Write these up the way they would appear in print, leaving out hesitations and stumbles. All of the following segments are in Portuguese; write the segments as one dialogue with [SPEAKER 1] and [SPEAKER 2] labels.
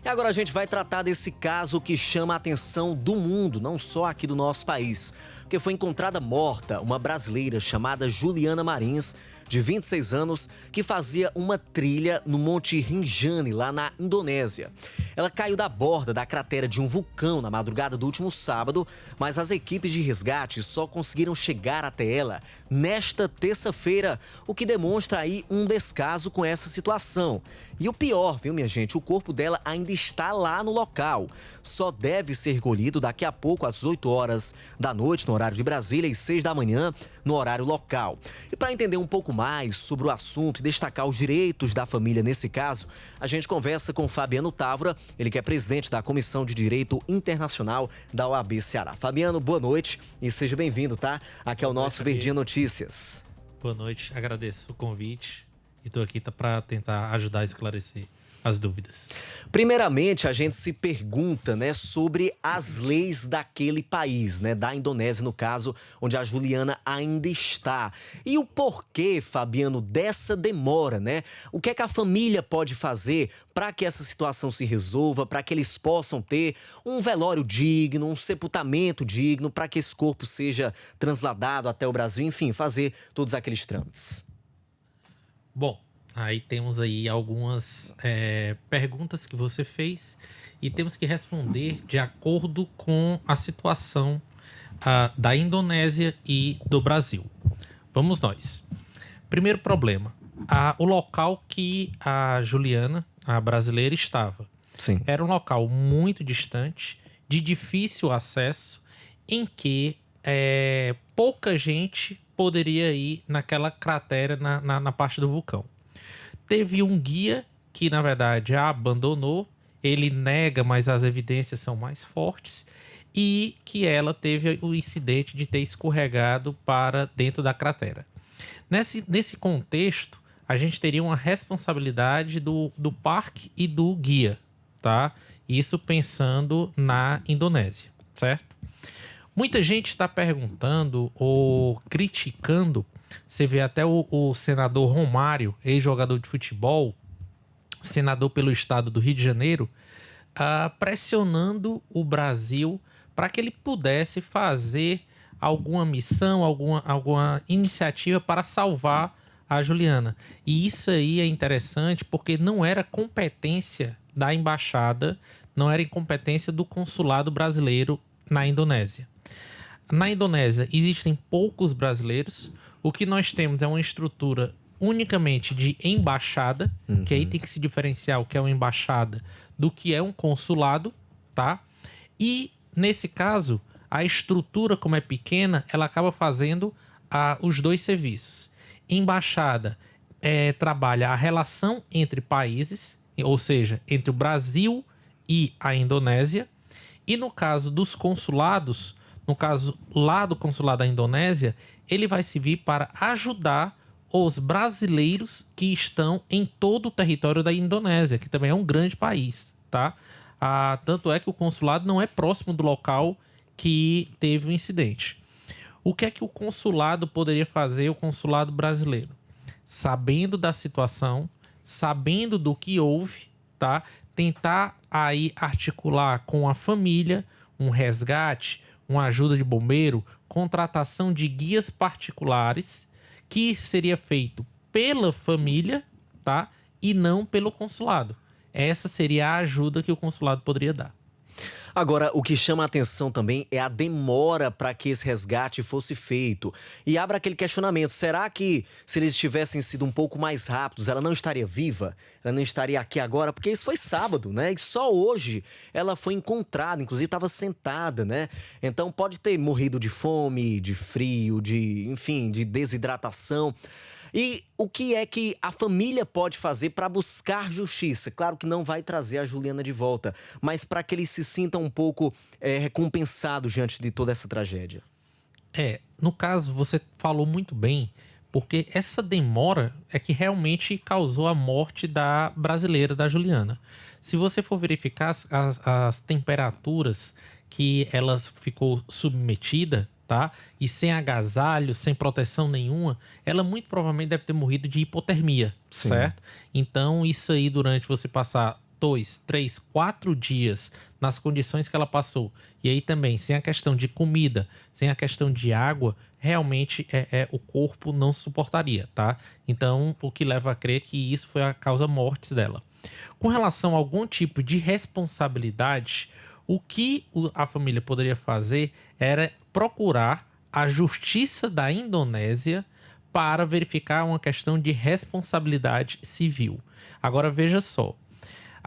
[SPEAKER 1] E agora a gente vai tratar desse caso que chama a atenção do mundo, não só aqui do nosso país. Porque foi encontrada morta uma brasileira chamada Juliana Marins, de 26 anos, que fazia uma trilha no Monte Rinjani, lá na Indonésia. Ela caiu da borda da cratera de um vulcão na madrugada do último sábado, mas as equipes de resgate só conseguiram chegar até ela nesta terça-feira, o que demonstra aí um descaso com essa situação. E o pior, viu, minha gente, o corpo dela ainda está lá no local. Só deve ser recolhido daqui a pouco, às 8 horas da noite, no horário de Brasília, e 6 da manhã, no horário local. E para entender um pouco mais sobre o assunto e destacar os direitos da família nesse caso, a gente conversa com Fabiano Távora, ele que é presidente da Comissão de Direito Internacional da OAB Ceará. Fabiano, boa noite e seja bem-vindo, tá? Aqui é o nosso Verdinha Notícias.
[SPEAKER 2] Boa noite, agradeço o convite e estou aqui para tentar ajudar a esclarecer as dúvidas.
[SPEAKER 1] Primeiramente, a gente se pergunta, né, sobre as leis daquele país, né, da Indonésia, no caso, onde a Juliana ainda está. E o porquê, Fabiano, dessa demora, né? O que é que a família pode fazer para que essa situação se resolva, para que eles possam ter um velório digno, um sepultamento digno, para que esse corpo seja transladado até o Brasil, enfim, fazer todos aqueles trâmites?
[SPEAKER 2] Bom, aí temos aí algumas perguntas que você fez e temos que responder de acordo com a situação da Indonésia e do Brasil. Vamos nós. Primeiro problema, o local que a Juliana, a brasileira, estava.
[SPEAKER 1] Sim.
[SPEAKER 2] Era um local muito distante, de difícil acesso, em que pouca gente poderia ir naquela cratera na parte do vulcão. Teve um guia que, na verdade, a abandonou. Ele nega, mas as evidências são mais fortes. E que ela teve o incidente de ter escorregado para dentro da cratera. Nesse contexto, a gente teria uma responsabilidade do parque e do guia, tá? Isso pensando na Indonésia, certo? Muita gente está perguntando ou criticando. Você vê até o senador Romário, ex-jogador de futebol, senador pelo estado do Rio de Janeiro, pressionando o Brasil para que ele pudesse fazer alguma missão, alguma iniciativa para salvar a Juliana. E isso aí é interessante porque não era competência da embaixada, não era incompetência do consulado brasileiro na Indonésia. Na Indonésia existem poucos brasileiros. O que nós temos é uma estrutura unicamente de embaixada, que aí tem que se diferenciar o que é uma embaixada do que é um consulado, tá? E, nesse caso, a estrutura, como é pequena, ela acaba fazendo os dois serviços. Embaixada trabalha a relação entre países, ou seja, entre o Brasil e a Indonésia. E no caso dos consulados, no caso lá do consulado da Indonésia, ele vai servir para ajudar os brasileiros que estão em todo o território da Indonésia, que também é um grande país, tá? Tanto é que o consulado não é próximo do local que teve o incidente. O que é que o consulado poderia fazer, o consulado brasileiro? Sabendo da situação, sabendo do que houve, tá? Tentar aí articular com a família um resgate, uma ajuda de bombeiro, contratação de guias particulares, que seria feito pela família, tá? E não pelo consulado. Essa seria a ajuda que o consulado poderia dar.
[SPEAKER 1] Agora, o que chama a atenção também é a demora para que esse resgate fosse feito. E abre aquele questionamento, será que se eles tivessem sido um pouco mais rápidos, ela não estaria viva? Ela não estaria aqui agora? Porque isso foi sábado, né? E só hoje ela foi encontrada, inclusive estava sentada, né? Então pode ter morrido de fome, de frio, enfim, de desidratação. E o que é que a família pode fazer para buscar justiça? Claro que não vai trazer a Juliana de volta, mas para que eles se sintam um pouco recompensados diante de toda essa tragédia.
[SPEAKER 2] No caso, você falou muito bem, porque essa demora é que realmente causou a morte da brasileira, da Juliana. Se você for verificar as temperaturas que ela ficou submetida, tá? E sem agasalho, sem proteção nenhuma, ela muito provavelmente deve ter morrido de hipotermia,
[SPEAKER 1] Sim.
[SPEAKER 2] certo? Então, isso aí, durante você passar 2, 3, 4 dias nas condições que ela passou, e aí também sem a questão de comida, sem a questão de água, realmente o corpo não suportaria, tá? Então, o que leva a crer que isso foi a causa mortis dela. Com relação a algum tipo de responsabilidade, o que a família poderia fazer era procurar a justiça da Indonésia para verificar uma questão de responsabilidade civil. Agora veja só,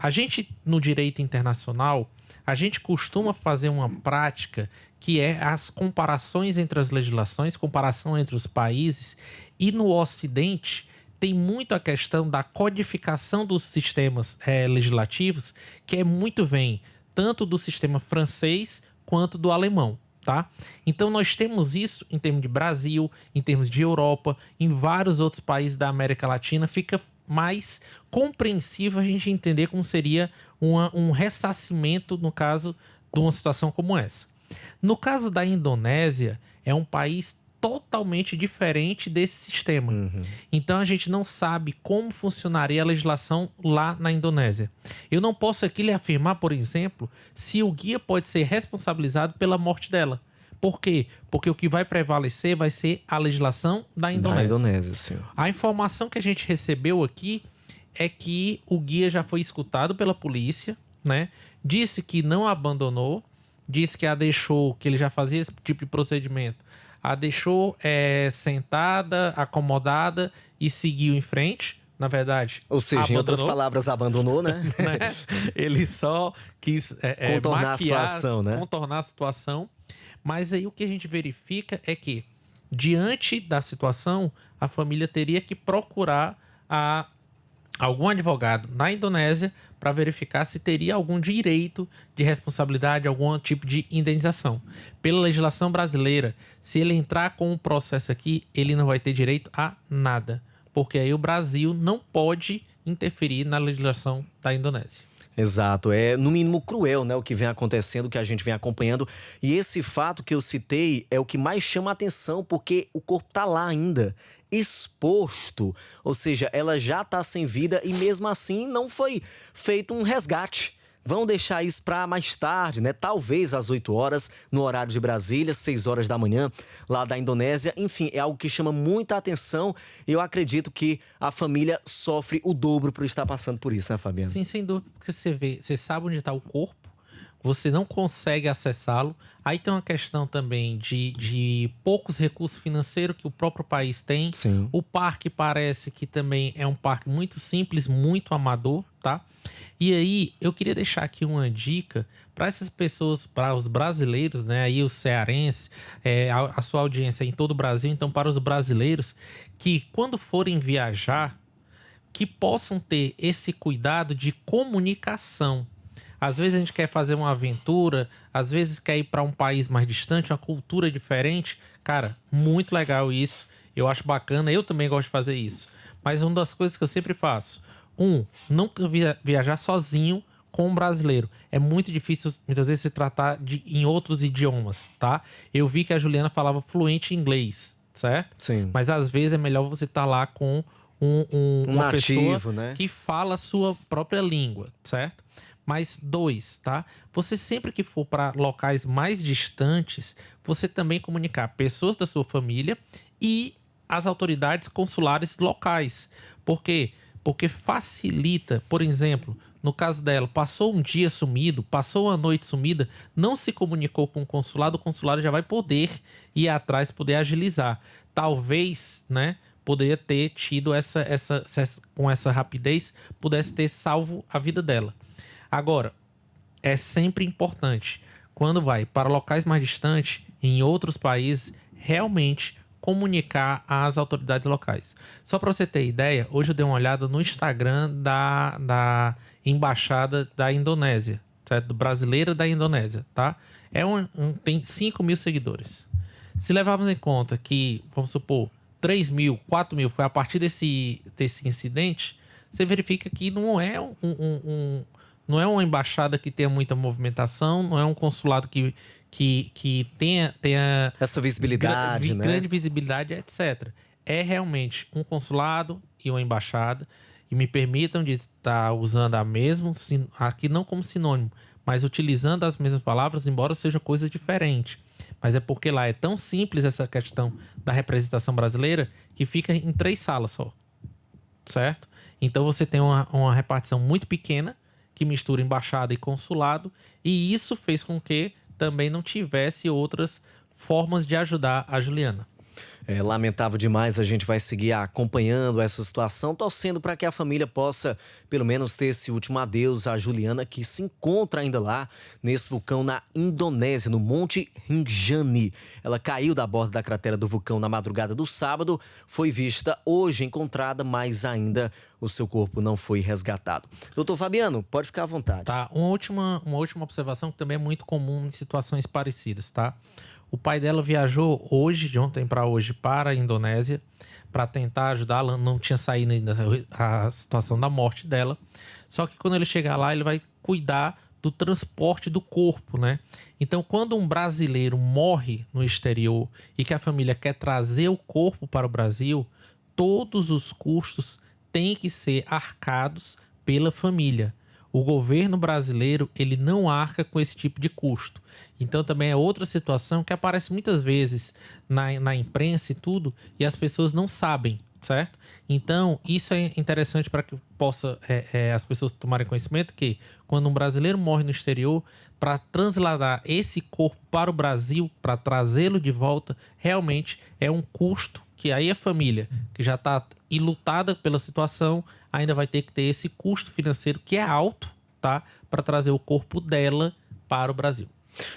[SPEAKER 2] a gente no direito internacional, a gente costuma fazer uma prática que é as comparações entre as legislações, comparação entre os países, e no Ocidente tem muito a questão da codificação dos sistemas legislativos, que é muito vem tanto do sistema francês quanto do alemão. Tá? Então nós temos isso em termos de Brasil, em termos de Europa, em vários outros países da América Latina, fica mais compreensível a gente entender como seria um ressarcimento no caso de uma situação como essa. No caso da Indonésia, é um país totalmente diferente desse sistema. Então a gente não sabe como funcionaria a legislação lá na Indonésia. Eu não posso aqui lhe afirmar, por exemplo, se o guia pode ser responsabilizado pela morte dela. Por quê? Porque o que vai prevalecer vai ser a legislação da Indonésia.
[SPEAKER 1] Da Indonésia, sim.
[SPEAKER 2] A informação que a gente recebeu aqui é que o guia já foi escutado pela polícia, né? Disse que não a abandonou, disse que a deixou, que ele já fazia esse tipo de procedimento, a deixou sentada, acomodada e seguiu em frente. Na verdade,
[SPEAKER 1] ou seja, abandonou. Em outras palavras, abandonou, né?
[SPEAKER 2] Né? Ele só quis
[SPEAKER 1] contornar a situação, né?
[SPEAKER 2] Contornar a situação. Mas aí o que a gente verifica é que, diante da situação, a família teria que procurar algum advogado na Indonésia para verificar se teria algum direito de responsabilidade, algum tipo de indenização. Pela legislação brasileira, se ele entrar com um processo aqui, ele não vai ter direito a nada, porque aí o Brasil não pode interferir na legislação da Indonésia.
[SPEAKER 1] Exato, é no mínimo cruel, né, o que vem acontecendo, o que a gente vem acompanhando. E esse fato que eu citei é o que mais chama a atenção, porque o corpo tá lá ainda, exposto. Ou seja, ela já tá sem vida e mesmo assim não foi feito um resgate. Vão deixar isso para mais tarde, né? Talvez às 8 horas, no horário de Brasília, 6 horas da manhã, lá da Indonésia. Enfim, é algo que chama muita atenção e eu acredito que a família sofre o dobro por estar passando por isso, né, Fabiano?
[SPEAKER 2] Sim, sem dúvida, porque você sabe onde está o corpo, você não consegue acessá-lo. Aí tem uma questão também de poucos recursos financeiros que o próprio país tem.
[SPEAKER 1] Sim.
[SPEAKER 2] O parque parece que também é um parque muito simples, muito amador, tá? E aí, eu queria deixar aqui uma dica para essas pessoas, para os brasileiros, né? Aí os cearenses, a sua audiência em todo o Brasil, então para os brasileiros, que quando forem viajar, que possam ter esse cuidado de comunicação. Às vezes a gente quer fazer uma aventura, às vezes quer ir para um país mais distante, uma cultura diferente. Cara, muito legal isso. Eu acho bacana, eu também gosto de fazer isso. Mas uma das coisas que eu sempre faço, nunca viajar sozinho com um brasileiro. É muito difícil, muitas vezes, se tratar em outros idiomas, tá? Eu vi que a Juliana falava fluente inglês, certo?
[SPEAKER 1] Sim.
[SPEAKER 2] Mas às vezes é melhor você estar lá com uma
[SPEAKER 1] nativo,
[SPEAKER 2] pessoa, né, que fala a sua própria língua, certo? Mas 2, tá? Você sempre que for para locais mais distantes, você também comunicar pessoas da sua família e as autoridades consulares locais. Por quê? Porque facilita, por exemplo, no caso dela, passou um dia sumido, passou uma noite sumida, não se comunicou com o consulado já vai poder ir atrás, poder agilizar. Talvez, né, poderia ter tido com essa rapidez, pudesse ter salvo a vida dela. Agora, é sempre importante, quando vai para locais mais distantes, em outros países, realmente comunicar às autoridades locais. Só para você ter ideia, hoje eu dei uma olhada no Instagram da Embaixada da Indonésia, certo? Brasileira da Indonésia, tá? Tem 5 mil seguidores. Se levarmos em conta que, vamos supor, 3 mil, 4 mil foi a partir desse incidente, você verifica que não é não é uma embaixada que tenha muita movimentação, não é um consulado que tenha
[SPEAKER 1] essa visibilidade, né?
[SPEAKER 2] Grande visibilidade, etc. É realmente um consulado e uma embaixada. e me permitam de estar usando aqui não como sinônimo, mas utilizando as mesmas palavras, embora sejam coisas diferentes. Mas é porque lá é tão simples essa questão da representação brasileira que fica em 3 salas só, certo? Então você tem uma repartição muito pequena que mistura embaixada e consulado, e isso fez com que também não tivesse outras formas de ajudar a Juliana.
[SPEAKER 1] É lamentável demais, a gente vai seguir acompanhando essa situação, torcendo para que a família possa, pelo menos, ter esse último adeus à Juliana, que se encontra ainda lá, nesse vulcão na Indonésia, no Monte Rinjani. Ela caiu da borda da cratera do vulcão na madrugada do sábado, foi vista hoje encontrada, mas ainda o seu corpo não foi resgatado. Doutor Fabiano, pode ficar à vontade.
[SPEAKER 2] Tá, uma última observação que também é muito comum em situações parecidas, tá? O pai dela viajou hoje, de ontem para hoje, para a Indonésia para tentar ajudá-la. Não tinha saído ainda a situação da morte dela. Só que quando ele chegar lá, ele vai cuidar do transporte do corpo, né? Então, quando um brasileiro morre no exterior e que a família quer trazer o corpo para o Brasil, todos os custos têm que ser arcados pela família. O governo brasileiro, ele não arca com esse tipo de custo. Então também é outra situação que aparece muitas vezes na imprensa e tudo, e as pessoas não sabem, certo? Então isso é interessante para que possa as pessoas tomarem conhecimento que quando um brasileiro morre no exterior, para trasladar esse corpo para o Brasil, para trazê-lo de volta, realmente é um custo que aí a família, que já está enlutada pela situação, ainda vai ter que ter esse custo financeiro que é alto, tá? Para trazer o corpo dela para o Brasil.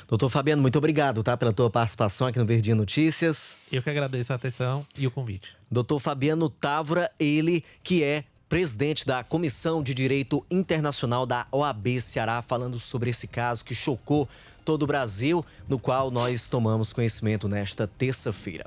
[SPEAKER 1] Doutor Fabiano, muito obrigado, tá? Pela tua participação aqui no Verdinha Notícias.
[SPEAKER 2] Eu que agradeço a atenção e o convite.
[SPEAKER 1] Doutor Fabiano Távora, ele que é presidente da Comissão de Direito Internacional da OAB Ceará, falando sobre esse caso que chocou todo o Brasil, no qual nós tomamos conhecimento nesta terça-feira.